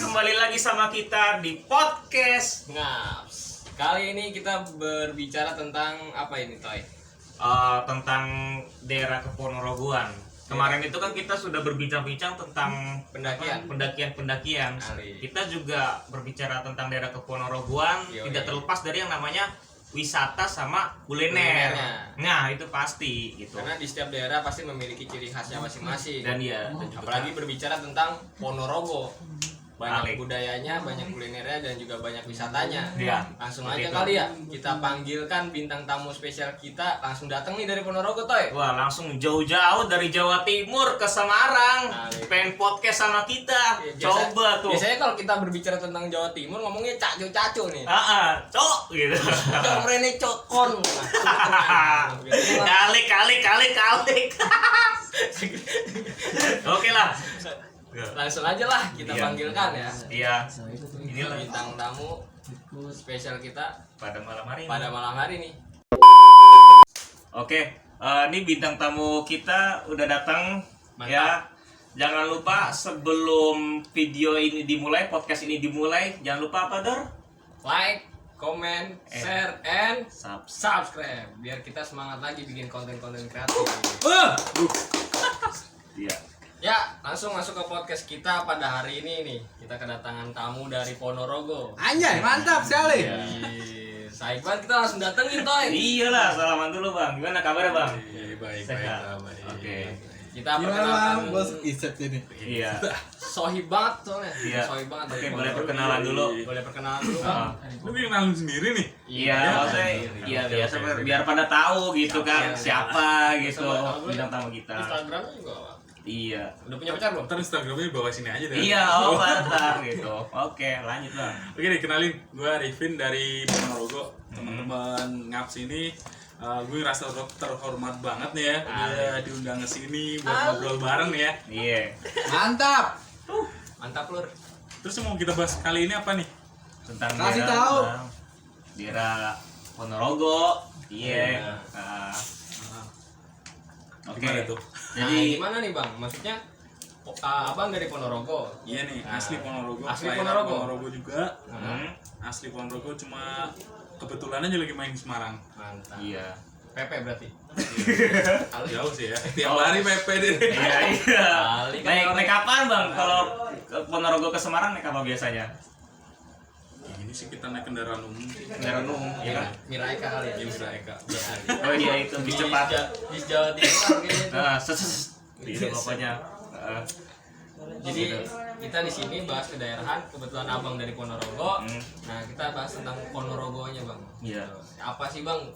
Kembali lagi sama kita di podcast Ngaps. Kali ini kita berbicara tentang apa ini, Toy? Tentang daerah Keponorogoan. Kemarin itu kan kita sudah berbincang-bincang tentang pendakian. Kita juga berbicara tentang daerah Keponorogoan. Tidak terlepas dari yang namanya wisata sama kuliner. Nah, itu pasti gitu. Karena di setiap daerah pasti memiliki ciri khasnya masing-masing. Dan apalagi berbicara tentang Ponorogo. Banyak budayanya, banyak kulinernya, dan juga banyak wisatanya. Ya, langsung aja kali ya, kita panggilkan bintang tamu spesial kita. Langsung datang nih dari Ponorogo, Toy. Wah, langsung jauh-jauh dari Jawa Timur ke Semarang. Pengen podcast sama kita. Coba tuh. Biasanya kalau kita berbicara tentang Jawa Timur ngomongnya caco-caco nih. Cok gitu. Cok rene cokon. Kalik. Oke lah. Langsung aja lah kita panggilkan ya. Iya. Inilah bintang tamu spesial kita pada malam hari nih. Oke, ini bintang tamu kita udah datang. Mantap. Ya. Jangan lupa sebelum video ini dimulai, podcast ini dimulai, jangan lupa apa, Dor? Like, comment, share, and subscribe. biar kita semangat lagi bikin konten-konten kreatif. Iya. Ya, langsung masuk ke podcast kita pada hari ini nih. Kita kedatangan tamu dari Ponorogo. Anjay, mantap sekali. Saikban kita langsung datengin, Toy. Iyalah, salaman dulu, Bang. Gimana kabarnya, Bang? Baik. Oke. Kita Gimana perkenalkan bos Isep ini? Iya. sohib banget soalnya. Iya. Sohib banget. Oke, boleh perkenalan dulu. Bang. Lu kenalin sendiri nih? Iya, maksudnya iya biasa biar pada tahu gitu kan siapa gitu bintang tamu kita. Instagramnya juga, Bang. Iya. Udah punya pacar belum? Ntar Instagramnya bawa sini aja deh. Iya, mantap gitu. Oke, lanjut Bang. Oke deh, kenalin. Gue Arifin dari Ponorogo. Teman-teman Ngaps ini gue ngerasa terhormat banget nih ya. Udah diundang ke sini buat ngobrol bareng nih ya. Iya. Mantap. Mantap, Lur. Terus yang mau kita bahas kali ini apa nih? Tentang Kasih daerah, tahu. Bang. Daerah Ponorogo. Iya. Oke. Gimana tuh? Jadi gimana nih, Bang? Maksudnya Abang dari Ponorogo. Iya nih, asli Ponorogo. Asli Kelahiran Ponorogo. Ponorogo juga. hmm, Asli Ponorogo, cuma kebetulan aja lagi main di Semarang. Mantap. iya. PP berarti. Jauh sih ya. Tiap hari PP deh. Iya. Kali kan orang- Naik kapan Bang? Kalau ke Ponorogo ke Semarang naik apa biasanya? Ini sih kita naik kendaraan umum. Kendaraan umum, ya kan? Mira Eka kali ya. Yang bisa Eka. Oh iya itu bis cepat. Di Jawa Timur gitu. Nah, gitu pokoknya. Jadi kita di sini bahas kedaerahan, kebetulan Abang dari Ponorogo. Nah, kita bahas tentang Ponorogonya, Bang. Iya. Apa sih, Bang?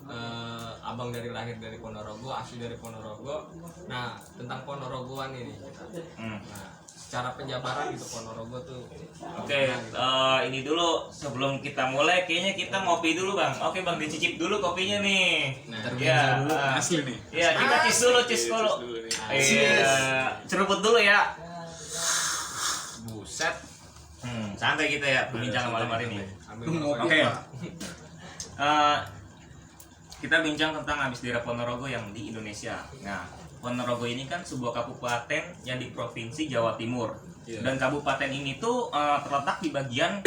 Abang dari lahir dari Ponorogo, asli dari Ponorogo. Nah, tentang Ponorogoan ini. Hmm. Nah, secara penjabaran gitu Ponorogo tuh. Oke, ini dulu sebelum kita mulai kayaknya kita ngopi dulu Bang. Oke Bang, dicicip dulu kopinya nih. Nah, Iya. Asli nih. Iya, kita cis dulu dulu. Dulu nih. Iya, ceruput dulu ya. buset. Santai kita ya berbincang malam hari ini. Ambil Oke. Kita bincang tentang habis daerah Ponorogo yang di Indonesia. Nah, Ponorogo ini kan sebuah kabupaten yang di provinsi Jawa Timur. Dan kabupaten ini tuh terletak di bagian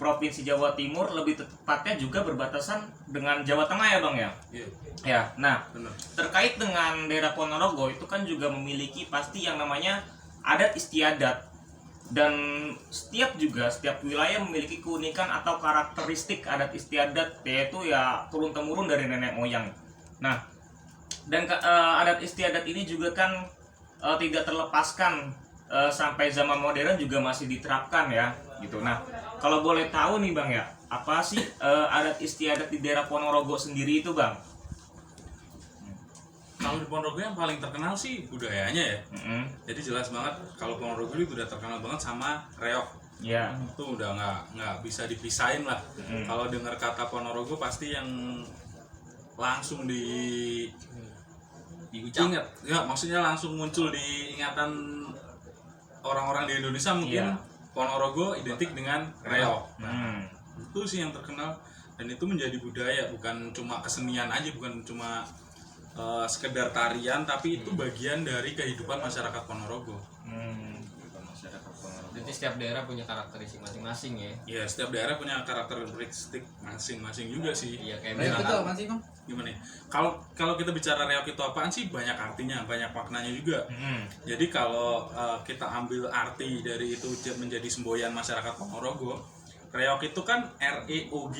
provinsi Jawa Timur, lebih tepatnya juga berbatasan dengan Jawa Tengah ya Bang ya. Iya. Ya, nah Benar. terkait dengan daerah Ponorogo itu kan juga memiliki pasti yang namanya adat istiadat. Dan setiap wilayah memiliki keunikan atau karakteristik adat istiadat, yaitu ya turun temurun dari nenek moyang. Nah, dan adat istiadat ini juga kan tidak terlepaskan sampai zaman modern juga masih diterapkan ya gitu. Nah, kalau boleh tahu nih Bang ya, apa sih adat istiadat di daerah Ponorogo sendiri itu Bang? Kalau di Ponorogo yang paling terkenal sih budayanya ya. Mm-hmm. Jadi jelas banget kalau Ponorogo itu udah terkenal banget sama reok. Ya. Itu udah nggak bisa dipisahin lah. Kalau dengar kata Ponorogo pasti yang langsung diingat. Ya, maksudnya langsung muncul di ingatan orang-orang di Indonesia mungkin. Ponorogo identik dengan reok. Nah, itu sih yang terkenal dan itu menjadi budaya, bukan cuma kesenian aja, bukan cuma sekedar tarian, tapi itu bagian dari kehidupan masyarakat Ponorogo. masyarakat Ponorogo. Berarti setiap daerah punya karakteristik masing-masing ya. Ya setiap daerah punya karakteristik masing-masing juga sih. Iya kayak Reok itu misalkan apa sih, Bang? Gimana ya? Kalau kita bicara reok itu apaan sih, banyak artinya, banyak maknanya juga. Jadi kalau kita ambil arti dari itu menjadi semboyan masyarakat Ponorogo, reok itu kan REOG.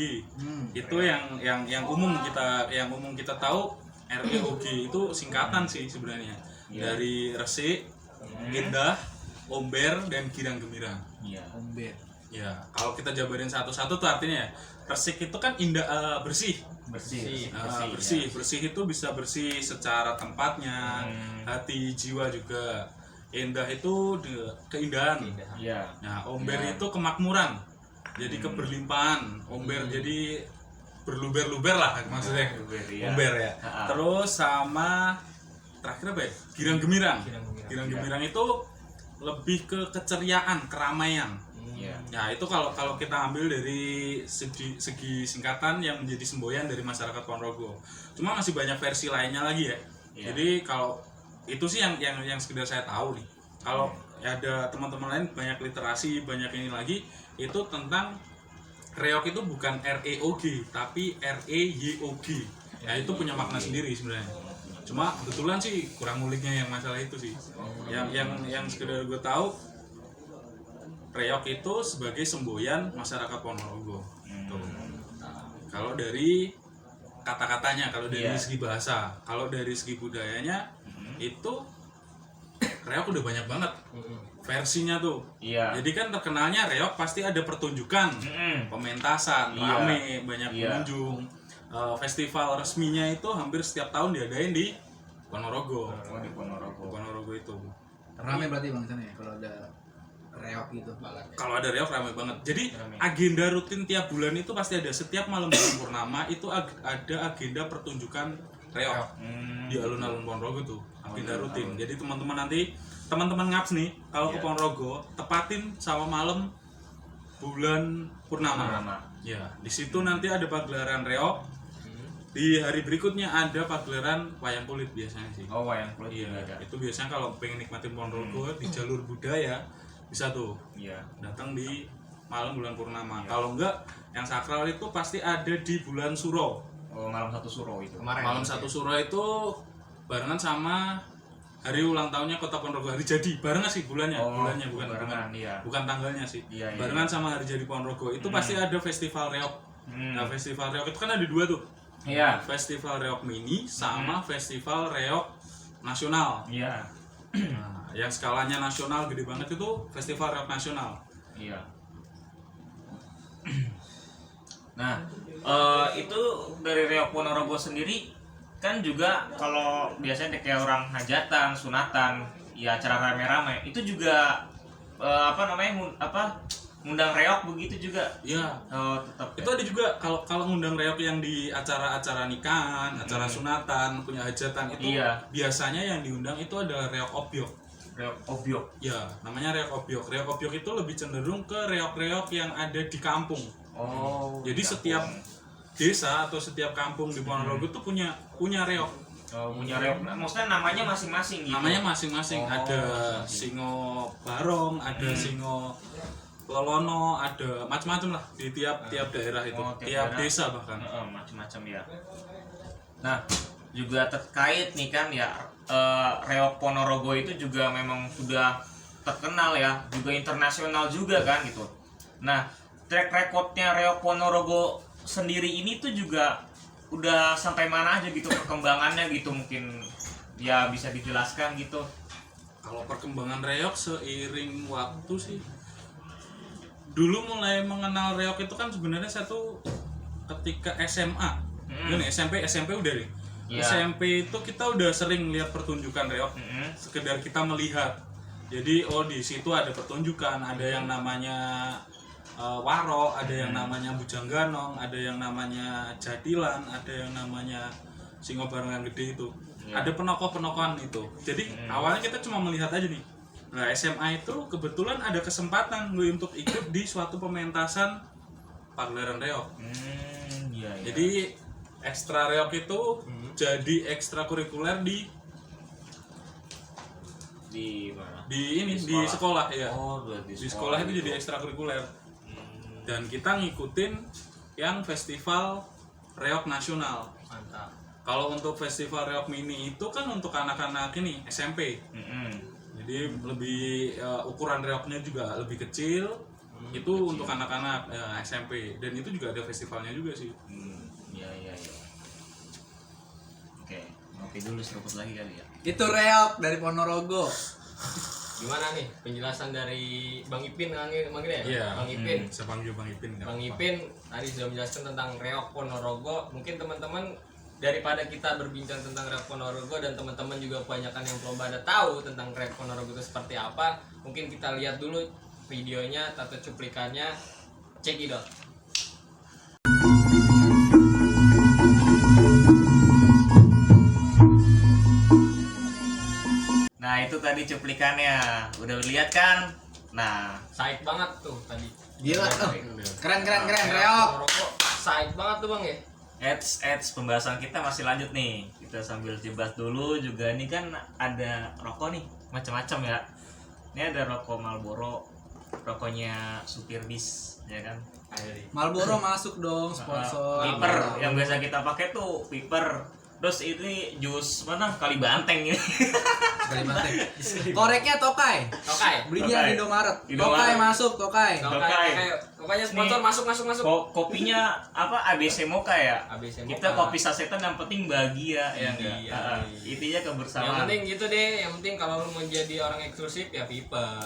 Itu yang umum kita tahu. REOG itu singkatan sih sebenarnya. Dari resik, indah, omber, dan girang gembira. Iya. Omber. Ya, kalau kita jabarin satu-satu tuh artinya ya. Resik itu kan indah, bersih. Bersih. Bersih itu bisa bersih secara tempatnya, hati, jiwa juga. Indah itu keindahan. Iya. Nah, omber itu kemakmuran, jadi keberlimpahan. Omber jadi berluber-luber lah maksudnya. Omber ya. Terus sama terakhir apa ya? Girang gemirang. Girang gemirang itu lebih ke keceriaan, keramaian. Iya. Ya itu kalau kita ambil dari segi singkatan yang menjadi semboyan dari masyarakat Ponorogo. Cuma masih banyak versi lainnya lagi ya. Jadi kalau itu sih yang sekedar saya tahu nih. Kalau ada teman-teman lain banyak literasi, banyak ini lagi, itu tentang reok itu bukan REOG tapi REYOG. Ya itu punya makna sendiri sebenarnya. Cuma kebetulan sih kurang nguliknya yang masalah itu sih. Yang sekedar gue tahu, reok itu sebagai semboyan masyarakat Ponorogo. Tuh. Kalau dari kata-katanya, kalau dari segi bahasa, kalau dari segi budayanya itu reok udah banyak banget versinya tuh. Iya. Jadi kan terkenalnya reok pasti ada pertunjukan, pementasan, rame, banyak pengunjung. Festival resminya itu hampir setiap tahun diadain di Ponorogo. Di Ponorogo. Ponorogo itu. Rame berarti Bang sana ya kalau ada reok gitu. Kalau ada reok ramai banget. Jadi agenda rutin tiap bulan itu pasti ada. Setiap malam bulan purnama itu ada agenda pertunjukan reok di alun-alun Ponorogo tuh. Agenda rutin. Jadi teman-teman ngaps nih kalau ke Ponorogo tepatin sama malam bulan purnama. Ya, di situ nanti ada pagelaran reok. Di hari berikutnya ada pagelaran wayang kulit biasanya sih. Oh, wayang kulit. Iya, itu biasanya kalau pengen nikmatin Ponorogo di jalur budaya bisa tuh. Iya. Datang di malam bulan purnama. Kalau enggak, yang sakral itu pasti ada di bulan Suro. Oh, malam satu Suro itu. Malam satu Suro itu barengan sama hari ulang tahunnya Kota Ponorogo, hari jadi. Barengan sih bulannya, bukan barengan, iya. bukan tanggalnya sih. Iya. Barengan sama hari jadi Ponorogo. Itu pasti ada festival reok. Nah, festival reok itu kan ada dua tuh. Iya. Festival reok mini sama festival reok nasional. Iya. Nah, yang skalanya nasional gede banget itu festival reok nasional. Iya. Nah, itu dari reok Ponorogo sendiri kan juga kalau biasanya kayak orang hajatan, sunatan, ya acara rame-rame itu juga ngundang reok begitu juga. Iya. Oh, tetap. Itu ada juga kalau ngundang reok yang di acara-acara nikahan, acara sunatan, punya hajatan itu biasanya yang diundang itu adalah reok obyok. Reok obyok. Ya, namanya reok obyok. Reok obyok itu lebih cenderung ke reok-reok yang ada di kampung. Oh. Jadi setiap desa atau setiap kampung di Ponorogo tuh punya reok. Oh, punya reok. Maksudnya namanya masing-masing gitu. Namanya masing-masing. Oh, ada singo barong, ada singo lolono, ada macam-macam lah di tiap daerah itu. Tiap desa bahkan. Macam-macam ya. Nah, juga terkait nih kan ya, reok Ponorogo itu juga memang sudah terkenal ya, juga internasional juga kan gitu. Nah, track recordnya reok Ponorogo sendiri ini tuh juga udah sampai mana aja gitu perkembangannya gitu, mungkin ya bisa dijelaskan gitu. Kalau perkembangan reok seiring waktu sih, dulu mulai mengenal reok itu kan sebenarnya satu ketika SMA. Gini, SMP udah nih. SMP itu kita udah sering lihat pertunjukan reok, sekedar kita melihat. Jadi di situ ada pertunjukan, ada yang namanya waro, ada yang namanya bujang ganong, ada yang namanya jadilan, ada yang namanya singo barengan gede itu. Ada penokoh-penokohan itu. Jadi awalnya kita cuma melihat aja nih. Nah, SMA itu kebetulan ada kesempatan gue untuk ikut di suatu pementasan pagelaran reok. Jadi ekstra reok itu jadi ekstrakurikuler di di mana? Di sekolah ya. Oh, Di sekolah itu jadi ekstrakurikuler. Dan kita ngikutin yang festival reok nasional. Mantap. Kalau untuk festival reok mini itu kan untuk anak-anak ini SMP. Jadi lebih ukuran reoknya juga lebih kecil. Itu kecil. Untuk anak-anak SMP dan itu juga ada festivalnya juga sih. Iya. Oke, ngopi dulu seruput lagi kali ya. Itu reok dari Ponorogo. Gimana nih penjelasan dari Bang Ipin manggil ya? Iya. Bang Ipin. Saya panggil Bang Ipin. Bang Ipin tadi sudah menjelaskan tentang reok Ponorogo. Mungkin teman-teman daripada kita berbincang tentang reok Ponorogo dan teman-teman juga kebanyakan yang belum pada tahu tentang reok Ponorogo itu seperti apa, mungkin kita lihat dulu videonya atau cuplikannya. Check it out. Nah, itu tadi cuplikannya. Udah lihat kan? Nah, Saik banget tuh tadi. Gila. Keren reok. Ponorogo saik banget tuh Bang ya. Eits, pembahasan kita masih lanjut nih. Kita sambil jebak dulu juga. Ini kan ada rokok nih, macam-macam ya. Ini ada rokok Marlboro, rokoknya supir bis, ya kan? Marlboro masuk dong sponsor. Piper yang biasa kita pakai tuh Piper. Terus ini jus mana? Kali Banteng ini. Sekali mati. Koreknya Tokai. Belinya Tokai. di Indomaret. Indomaret. Tokai masuk, Tokai. Pokoknya sponsor masuk. Kopinya apa? ABC Mocha ya. ABC Kita Mocha. kopi sasetan yang penting bahagia ya enggak. Iya. Intinya Yang kebersamaan. penting gitu deh, yang penting kalau lu mau jadi orang eksklusif ya Piper.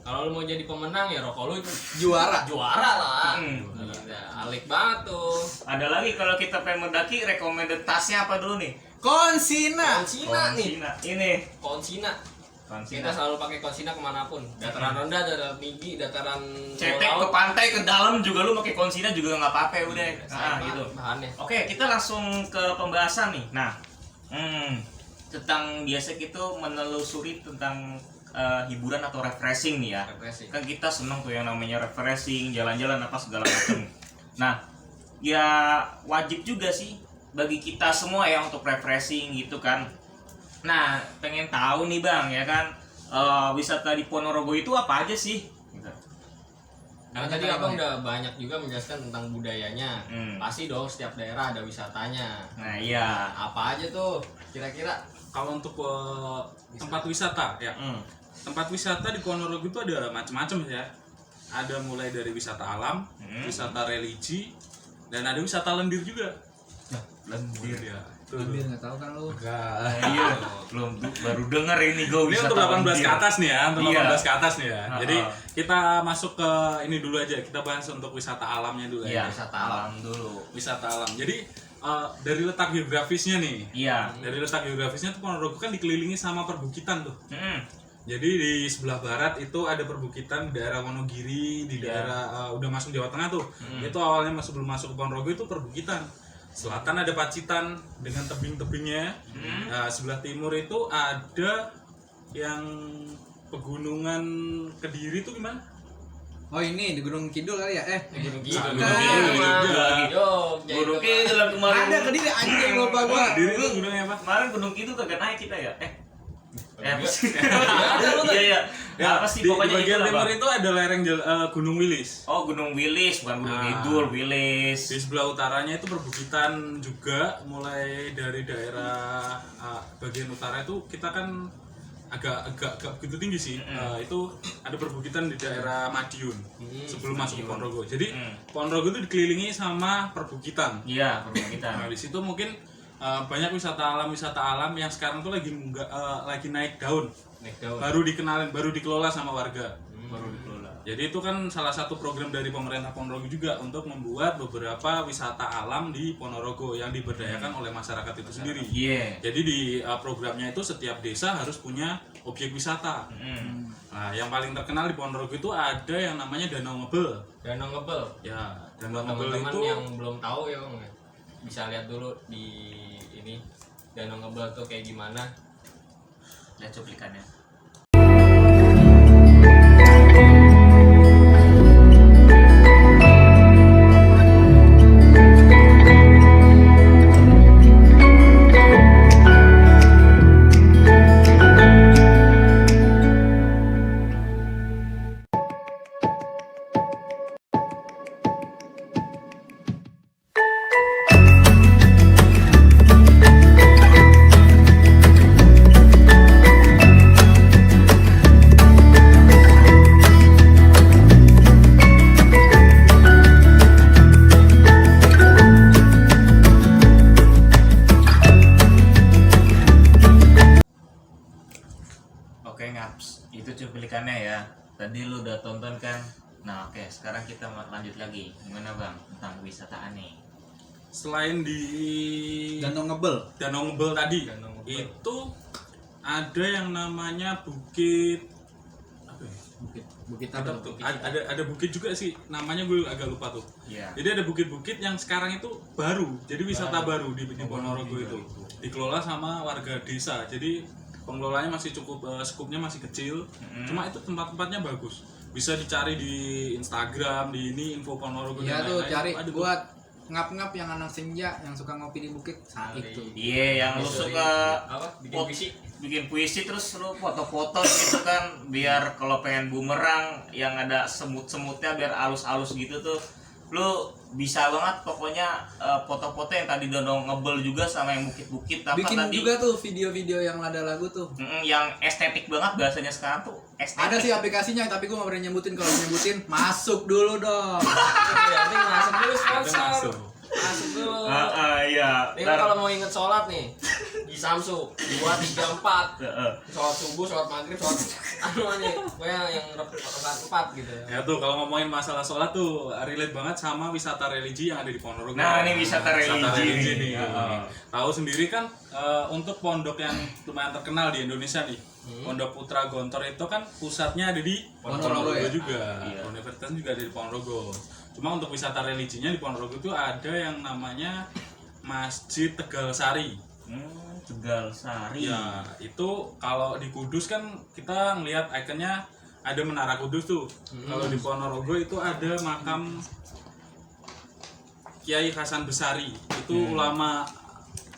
Kalau lu mau jadi pemenang ya rokok lu Juara. lah. Mm. Gila, alik banget tuh. Ada lagi kalau kita pengen mendaki recommended tasnya apa dulu nih? Konsina. Konsina nih. Ini. Konsina. Kita Konsina. selalu pakai konsina kemanapun. Dataran rendah, dataran tinggi, dataran Cetek ke laut. pantai ke dalam juga lu pakai konsina juga nggak apa-apa udah. Sayang Gitu. banget bahannya. Oke, kita langsung ke pembahasan nih. Nah, tentang biasa kita menelusuri tentang hiburan atau refreshing nih ya. Refreshing. Kan kita seneng tuh yang namanya refreshing, jalan-jalan apa segala macam. Nah, ya wajib juga sih bagi kita semua ya untuk refreshing gitu kan. Nah, pengen tahu nih Bang ya kan, wisata di Ponorogo itu apa aja sih? Gitu. Karena tadi abang udah banyak juga menjelaskan tentang budayanya. Hmm. Pasti dong setiap daerah ada wisatanya. Nah, iya. Apa aja tuh kira-kira? Kalau untuk tempat wisata ya. Tempat wisata di Ponorogo itu ada macam-macam ya. Ada mulai dari wisata alam, wisata religi, dan ada wisata lendir juga. Lendir ya. Lendir nggak tahu kan lu? Iya, belum baru denger ini gue Ini untuk 18 ke atas nih ya, untuk Iya. 18 ke atas nih ya. Jadi Ha-ha. kita masuk ke ini dulu aja. Kita bahas untuk wisata alamnya dulu Iya, ya. wisata alam dulu. Wisata alam. Jadi dari letak geografisnya nih. Iya. Dari letak geografisnya tuh Ponorogo kan dikelilingi sama perbukitan tuh. Jadi di sebelah barat itu ada perbukitan di daerah Wonogiri, di daerah udah masuk Jawa Tengah tuh. Itu awalnya belum masuk ke Ponorogo itu perbukitan. Selatan ada Pacitan dengan tebing-tebingnya. Nah, sebelah timur itu ada yang pegunungan Kediri tuh gimana? Oh ini di Gunung Kidul kali ya? Gunung Gunung Kidul. Kidul. Gunung Kidul yang kemarin. Ada Kediri anjing lupa gua. Kediri itu gunungnya apa? Kemarin Gunung Kidul kagak naik kita ya? Apa sih? Iya. Iya. Ya, Apa sih di pokoknya bagian itulah, timur Bang. itu ada lereng Gunung Wilis. Oh, Gunung Wilis, bukan Gunung Nah. Kidul, Wilis. Di sebelah utaranya itu perbukitan juga, mulai dari daerah bagian utara itu kita kan agak begitu tinggi sih. Itu ada perbukitan di daerah Madiun sebelum masuk ke Ponorogo. Jadi Ponorogo itu dikelilingi sama perbukitan. Iya, perbukitan. Nah, di situ mungkin banyak wisata alam yang sekarang tuh lagi naik daun. Baru dikenalin, baru dikelola sama warga. Baru dikelola. Jadi itu kan salah satu program dari pemerintah Ponorogo juga untuk membuat beberapa wisata alam di Ponorogo yang diberdayakan oleh masyarakat itu sendiri. Iya. Jadi di programnya itu setiap desa harus punya objek wisata. Nah, yang paling terkenal di Ponorogo itu ada yang namanya Danau Ngebel. Danau Ngebel. Ya, Danau Ngebel Teman-teman itu yang belum tahu ya Bang, bisa lihat dulu di ini Danau Ngebel tuh kayak gimana. Lihat cuplikannya. menyaksikannya ya. Tadi lu udah tonton kan. Nah, oke, sekarang kita lanjut lagi. Gimana Bang tentang wisata aneh? Selain di Danau Ngebel. Danau Ngebel tadi, Danau Ngebel. itu ada yang namanya Bukit apa ya? Bukit Ada, apa tuh? ada bukit juga sih, namanya gue agak lupa tuh. Iya. Jadi ada bukit-bukit yang sekarang itu baru, jadi wisata baru di Ponorogo itu. Dikelola sama warga desa. Jadi pengelolanya masih cukup skupnya masih kecil. Cuma itu tempat-tempatnya bagus. Bisa dicari di Instagram, di ini info Ponorogo Iya dan tuh lain-lain. cari Ada tuh. buat ngap-ngap yang anak senja yang suka ngopi di bukit saat itu. Iya, yang lu suka apa? Bikin puisi. bikin puisi terus lu foto-foto gitu kan, biar kalau pengen bumerang yang ada semut-semutnya biar alus-alus gitu tuh, lu bisa banget pokoknya foto-foto yang tadi Danau Ngebel juga sama yang bukit-bukit apa Bikin tadi. juga tuh video-video yang ada lagu tuh. Yang estetik banget bahasanya sekarang tuh estetik. Ada sih aplikasinya tapi gue gak berani nyebutin. Kalau nyebutin masuk dulu dong. Yang penting masuk dulu Ada sponsor. masuk. Masuk dulu. Iya. Ini kalau mau inget sholat nih di Samsu 2, 3, 4 Heeh. sholat subuh, sholat maghrib, sholat nih, pokoknya yang rakaat 4 gitu ya. Ya tuh kalau ngomongin masalah sholat tuh relate banget sama wisata religi yang ada di Ponorogo. Nah, ini wisata religi nih. Heeh. Tahu sendiri kan untuk pondok yang lumayan terkenal di Indonesia nih. Pondok Putra Gontor itu kan pusatnya ada di Ponorogo Ponorogo ya? juga. Iya. Universitas juga ada di Ponorogo. Cuma untuk wisata religinya di Ponorogo itu ada yang namanya Masjid Tegal Sari. Tegal Sari. Ya, itu kalau di Kudus kan kita ngelihat ikonnya ada Menara Kudus tuh. Kalau di Ponorogo itu ada makam Kiai Hasan Besari. Itu ulama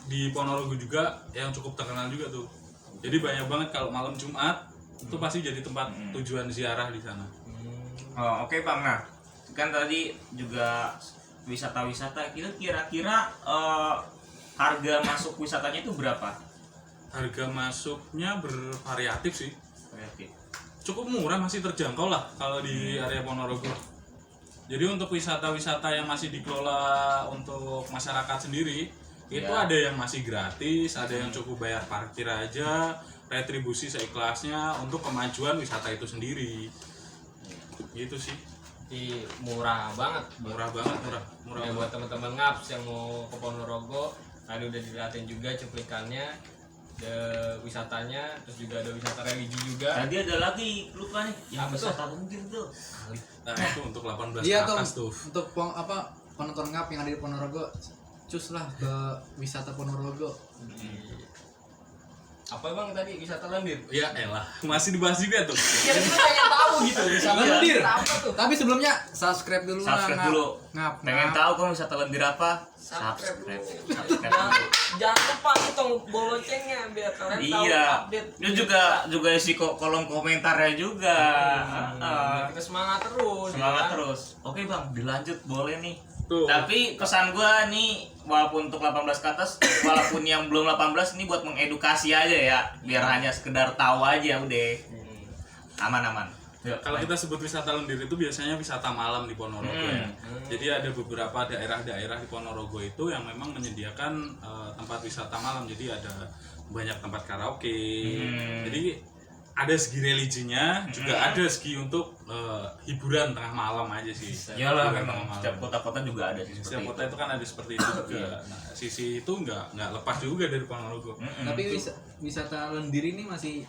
di Ponorogo juga yang cukup terkenal juga tuh. Jadi banyak banget kalau malam Jumat itu pasti jadi tempat tujuan ziarah di sana. Oh, oke Bang. Nah, kan tadi juga wisata-wisata, itu kira-kira harga masuk wisatanya itu berapa? Harga masuknya bervariatif sih. Oke. Cukup murah, masih terjangkau lah kalau di area Ponorogo. Jadi untuk wisata-wisata yang masih dikelola untuk masyarakat sendiri, itu Ya. ada yang masih gratis, ada yang cukup bayar parkir aja, retribusi seikhlasnya untuk kemajuan wisata itu sendiri. Gitu sih. Di murah banget. Murah banget, murah Ya, banget. buat teman-teman ngaps yang mau ke Ponorogo, tadi udah dilihatin juga cuplikannya, ada wisatanya, terus juga ada wisata religi juga. Tadi ada lagi lupa nih, yang Apa tuh? wisata mungkin tuh. Nah, itu untuk 18 Iya ke tuh atas tuh. untuk penonton ngap yang ada di Ponorogo, cus lah ke wisata Ponorogo. Apa bang tadi wisata lendir? Ya elah, masih dibahas juga tuh. Ya kita pengen tahu gitu wisata Lendir. apa tuh? Tapi sebelumnya subscribe dulu lah. Subscribe Ngap. dulu. Ngap. Pengen ngap. tahu kan wisata lendir apa? Subscribe dulu. Subscribe Jangan, dulu. jangan lupa tong loncengnya biar kalian tahu Iya. update. Itu juga isi kolom komentarnya juga. Biar kita semangat terus. Semangat ya kan? terus. Oke Bang, dilanjut boleh nih. Tuh. Tapi pesan gua nih, walaupun untuk 18 ke atas, walaupun yang belum 18 ini buat mengedukasi aja ya, biar hanya sekedar tahu aja udah. Aman-aman. Yuk, Kalau kita sebut wisata lendir itu biasanya wisata malam di Ponorogo ya. Jadi ada beberapa daerah-daerah di Ponorogo itu yang memang menyediakan tempat wisata malam. Jadi ada banyak tempat karaoke. Jadi ada segi religinya, juga ada segi untuk hiburan tengah malam aja sih. Iyalah, Hiburan memang tengah malam. setiap kota-kota juga ada sih Setiap seperti kota itu. itu kan ada seperti itu juga. Nah, sisi itu nggak lepas juga dari Ponorogo. Tapi wisata lendir ini masih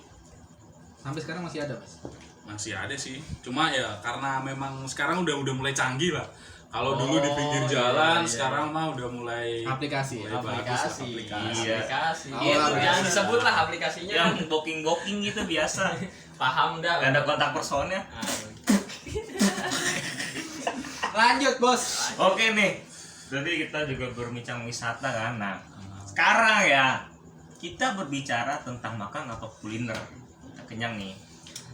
sampai sekarang masih ada, Mas. Masih ada sih, cuma ya karena memang sekarang udah mulai canggih lah. Kalau dulu di pinggir jalan, sekarang mah udah mulai Aplikasi. mulai bagus lah, aplikasi. Iya. Aplikasi. Oh, Iya, aplikasi. jangan disebut lah aplikasinya. Yang booking gitu biasa. Paham dah. Gak ada kontak personnya. Lanjut, Bos. Oke nih. Jadi kita juga berbincang wisata kan. Nah, sekarang ya kita berbicara tentang makan atau kuliner. Kita kenyang nih.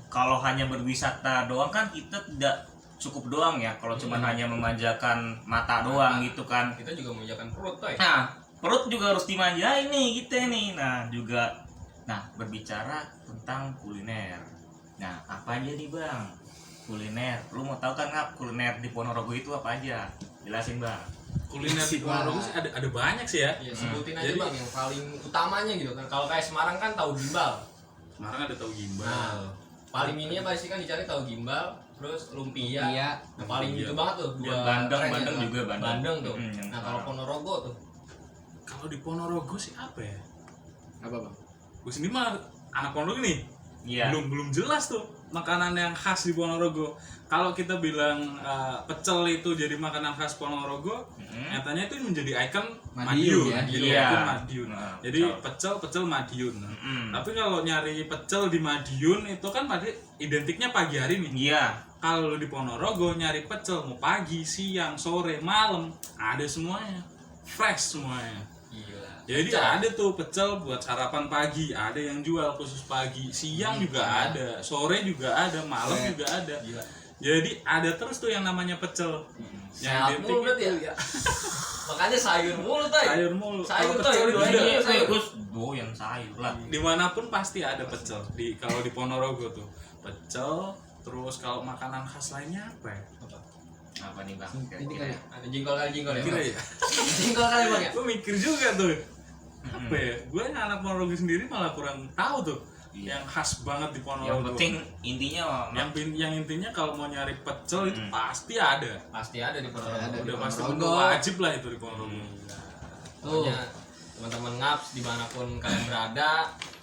Kalau hanya berwisata doang kan kita tidak cukup doang ya. Kalau cuma hanya memanjakan mata doang gitu kan. Kita juga menjaga perut, toy. Nah, perut juga harus dimanjain nih kita nih. Nah, juga berbicara tentang kuliner. Nah, apa aja nih, Bang? Kuliner. Lu mau tahu kan nggak kuliner di Ponorogo itu apa aja? Jelasin, Bang. Kuliner di Ponorogo sih ada banyak sih ya. Ya, sebutin aja Jadi- bang yang paling utamanya gitu kan. Kalau kayak Semarang kan tahu gimbal. Semarang ada tahu gimbal. Nah, paling ini pasti kan dicari tahu gimbal, terus lumpia. Iya. Nah, paling itu banget tuh. Ya, Dua Bandeng, tren Bandeng itu. juga, Bandeng. Bandeng tuh. yang Nah kalau sekarang. Ponorogo tuh, Kalau di Ponorogo sih apa ya? Apa bang? Gue sendiri mah anak Ponorogo nih. Iya. Belum jelas tuh makanan yang khas di Ponorogo. Kalau kita bilang pecel itu jadi makanan khas Ponorogo, nyatanya itu menjadi ikon Madiun, Madiun, ya? jadi Iya. ikon Madiun. Nah, Jadi pecel Madiun. Mm-mm. Tapi kalau nyari pecel di Madiun itu kan pada identiknya pagi hari nih. Iya. Kalau di Ponorogo nyari pecel mau pagi, siang, sore, malam ada semuanya, fresh semuanya. gila. Jadi ada tuh pecel buat sarapan pagi, ada yang jual khusus pagi, siang juga ada, sore juga ada, malam juga ada. Gila. Jadi ada terus tuh yang namanya pecel. Sehat mulu berarti ya. Makanya sayur mulu tuh. Sayur mulu. Sayur Kalau tuh pecel yang juga dua-duanya. ada. Sayur. Gus doyan sayur lah. Dimanapun pasti ada pecel. Kalau di Ponorogo tuh pecel. Terus kalau makanan khas lainnya apa ya? Apa nih bang? Ini Kira-kira? kayak Ada jengkol kali ya. Kira Bang? ya. Jengkol kali Bang ya. Gue mikir juga tuh. Apa ya? Gue anak Ponorogo sendiri malah kurang tahu tuh. Iya. Yang khas banget di Yang Ponorogo. penting intinya yang intinya kalau mau nyari pecel itu pasti ada. Pasti ada di Ponorogo. Ada. Udah pasti Ponorogo. udah wajib lah itu di Ponorogo. Pokoknya teman-teman ngaps dimanapun kalian berada,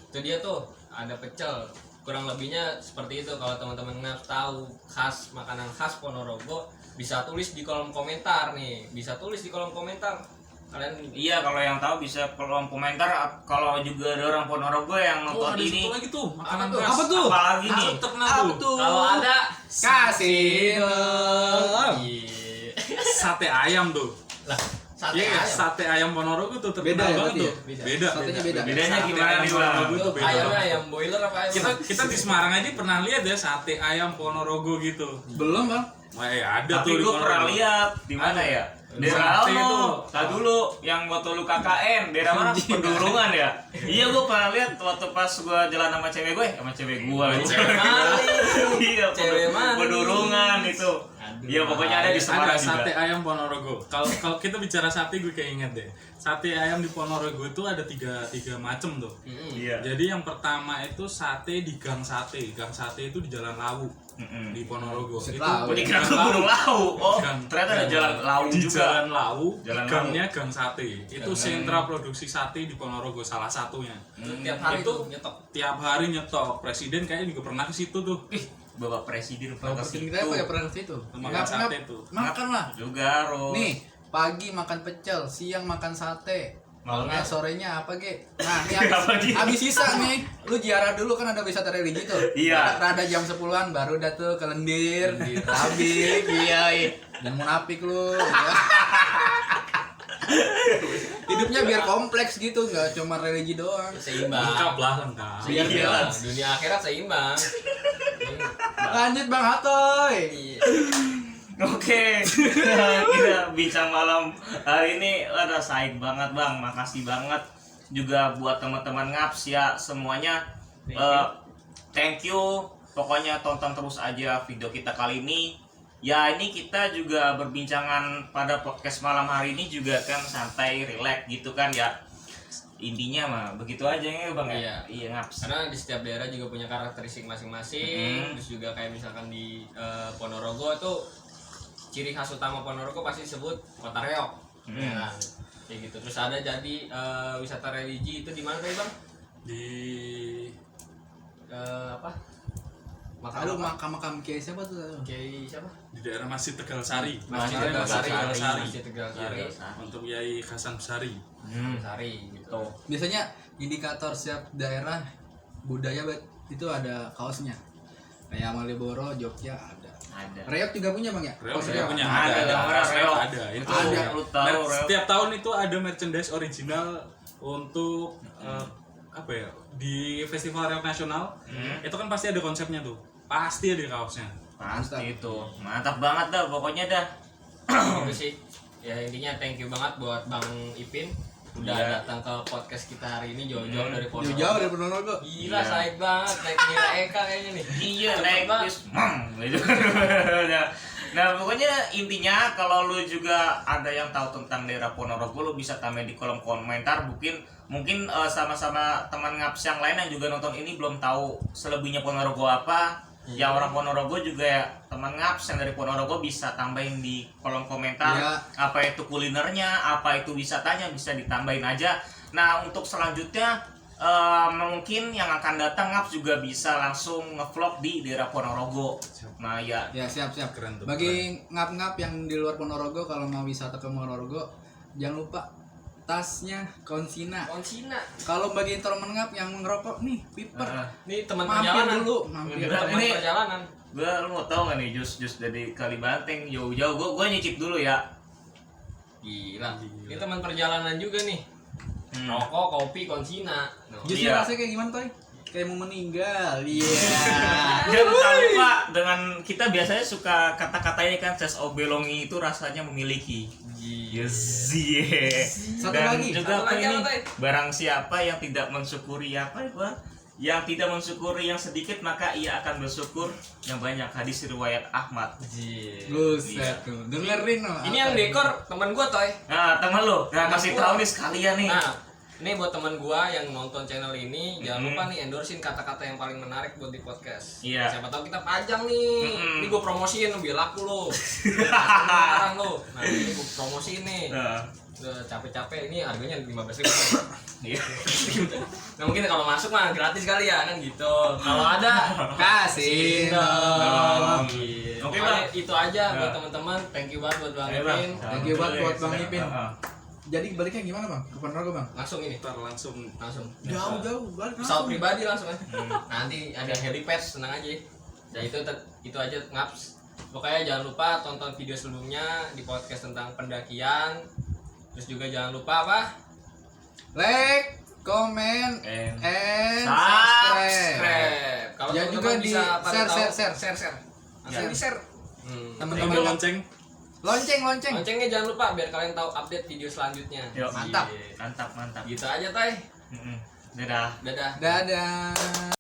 itu dia tuh ada pecel. Kurang lebihnya seperti itu. Kalau teman-teman ngaps tahu khas makanan khas Ponorogo, bisa tulis di kolom komentar nih. Bisa tulis di kolom komentar. Kalian Iya, kalau yang tahu bisa kolom komentar. Kalau juga ada orang Ponorogo yang Oh, nonton ada ini, satu lagi tuh makanan Apa tuh? khas. Apa tuh? apalagi nih? Itu terkenal tuh. kalau ada kasih. Iya. Sate ayam tuh. Lah, sate Iya, ayam. sate ayam Ponorogo tuh terkenal Beda ya banget berarti tuh. ya? Beda. Satenya beda. Bedanya Sate gimana ayam nih bang? Ponorogo tuh beda. Ayamnya banget. ayam boiler apa ayam? Kita di Semarang aja pernah lihat ya sate ayam Ponorogo gitu. Belum bang? Wah, ya ada Tapi tuh di gue pernah Ponorogo. lihat di mana Ada. ya? Di Daerah Sate apa? itu. Tadi dulu yang waktu lu KKN, daerah mana? Pendurungan ya? Iya, gue pernah lihat waktu pas gue jalan sama cewek gue, Cewek maling. Iya, Cewek maling. pendurungan itu. Aduh. Iya, pokoknya ada di Semarang Ada sate juga. ayam Ponorogo. Kalau kita bicara sate gue kayak inget deh. Sate ayam di Ponorogo itu ada tiga macem tuh. Iya. Jadi yang pertama itu sate di Gang Sate. Gang Sate itu di Jalan Lawu di Ponorogo. Buset Itu Lawu. Oh, di Gang Gunung Lawu. Oh, Gang- ternyata ada jalan Lawu di juga. Jalan Lawu, Jalan di gangnya Gang Sate. Itu sentra produksi sate di Ponorogo salah satunya. Tiap hari Itu tuh nyetok. tiap hari nyetok. Presiden kayaknya juga pernah ke situ tuh. Ih, Bapak Presiden Kalau pernah ke penting situ. kita apa ya pernah ke situ? Makan sate tuh. Makan lah. Juga, Ros. Nih, pagi makan pecel, siang makan sate. Malamnya? Sorenya apa ge? Nah, ini Apa, Gi? habis sisa nih. Lu ziarah dulu kan ada wisata religi tuh. Iya. Rada jam 10-an baru dah tuh ke lendir, di tabik. Iya. Dan munafik lu. Ya. Hidupnya biar kompleks gitu, nggak cuma religi doang. Seimbang. Lengkap lah, lengkap. Biar Iya. jelas. Dunia akhirat seimbang. Lanjut Bang Hatoy. Iya. Oke, kita bincang malam hari ini ada saik banget bang, makasih banget juga buat teman-teman ngaps ya semuanya. Thank you. Pokoknya tonton terus aja video kita kali ini. Ya ini kita juga berbincangan pada podcast malam hari ini juga kan santai, relax gitu kan ya. Intinya mah begitu aja ya bang ya. Iya ngaps. Karena di setiap daerah juga punya karakteristik masing-masing. Terus juga kayak misalkan di Ponorogo tuh ciri khas utama Ponorogo pasti disebut kota reok. Ya, kan? Kayak gitu. Terus ada jadi wisata religi itu di mana tadi bang? Di Apa? Aduh, makam-makam kiai siapa tuh? Kiai siapa? di daerah Masjid Tegal Sari. Masjid Namanya Tegal Sari. Tegal Sari. Masjid Tegal Sari. Untuk Yai Hasan Sari. Sari gitu. Biasanya indikator setiap daerah budaya itu ada kaosnya. Kayak Malioboro, Jogja ada. Ada. Reok juga punya Bang ya? Reok Kaos saya reok. punya Ada, ada. orang reok. Ada. Itu Ada. Lu tahu reok. setiap tahun itu ada merchandise original untuk apa ya di festival reok nasional. Itu kan pasti ada konsepnya tuh. Pasti ada kaosnya. Pasti itu. Mantap banget dah pokoknya dah. Gitu sih. Ya intinya thank you banget buat Bang Ipin udah Iya. datang ke podcast kita hari ini jauh-jauh dari Ponorogo. Jauh-jauh dari Ponorogo. Gila, Iya. saik banget naik Mira Eka kayaknya nih. Iya, Cepet naik banget. bis, gitu. Nah pokoknya intinya kalau lu juga ada yang tahu tentang daerah Ponorogo, lu bisa tambahin di kolom komentar. Mungkin sama-sama teman ngaps yang lain yang juga nonton ini belum tahu selebihnya Ponorogo apa. Yang orang Ponorogo juga ya, teman ngaps yang dari Ponorogo bisa tambahin di kolom komentar. Iya. Apa itu kulinernya, apa itu wisatanya, bisa ditambahin aja. Nah untuk selanjutnya mungkin yang akan datang ngaps juga bisa langsung ngevlog di daerah Ponorogo. Nah ya. Ya siap. Keren tuh, Bagi ngap-ngap yang di luar Ponorogo, kalau mau wisata ke Ponorogo, jangan lupa tasnya konsina. Kalau bagi teman ngap yang ngerokok nih, piper. Ini teman Mampir perjalanan dulu, mampir. Bener. teman Ini- perjalanan Lu mau tau gak nih jus dari Kalibanteng jauh-jauh, gue nyicip dulu ya. gila. Ini teman perjalanan juga nih. Rokok, kopi, konsina. Justru Iya. rasanya kayak gimana toy? Kayak mau meninggal. Iya. Jangan lupa dengan kita biasanya suka kata-kata ini kan, ses obelongi itu rasanya memiliki. Yes, yeah. Satu Dan lagi. juga Satu apa lagi ini? apa, Tay? Barang siapa yang tidak mensyukuri yang tidak mensyukuri yang sedikit, maka ia akan bersyukur yang banyak. Hadis riwayat Ahmad. Buset tuh. Dengerin loh. Ini yang dekor teman gua Toy. Nah, teman lu, nah Teman kasih gua. tahu nih sekalian nih. Nah, ini buat teman gua yang nonton channel ini, jangan lupa nih endorsein kata-kata yang paling menarik buat di podcast. Iya. Siapa tahu kita pajang nih. Mm-mm. Ini gua promosiin biar laku lo. Sekarang lo. Nah, ini gua promosiin nih. Nah, Udah capek-capek ini harganya 15.000. iya. Nah, mungkin kalau masuk mah gratis kali ya kan gitu. Kalau ada Kasih dong. dong. Oke, Pokoknya Bang. itu aja buat Nah. teman-teman. Thank you banget buat Bang Ayo, Bang. Ipin. Thank you banget buat Bang Sudah. Ipin. Heeh. Jadi baliknya gimana bang? Ke Ponorogo bang? Langsung ini. Ntar langsung Jauh balik Pesawat langsung. pribadi langsung kan. Nanti ada helipad, tenang aja. Ya itu aja ngaps. Pokoknya jangan lupa tonton video sebelumnya di podcast tentang pendakian. Terus juga jangan lupa apa? Like, comment, And and subscribe. subscribe. Kalau Ya teman-teman juga di bisa pada share, tahu, share. Langsung Ya. di share. Teman-teman Thank you, lonceng. Lonceng. Loncengnya jangan lupa biar kalian tahu update video selanjutnya. Yuk, Mantap. Iya. mantap. Gitu aja, Tay. Dadah. Dadah. Dadah.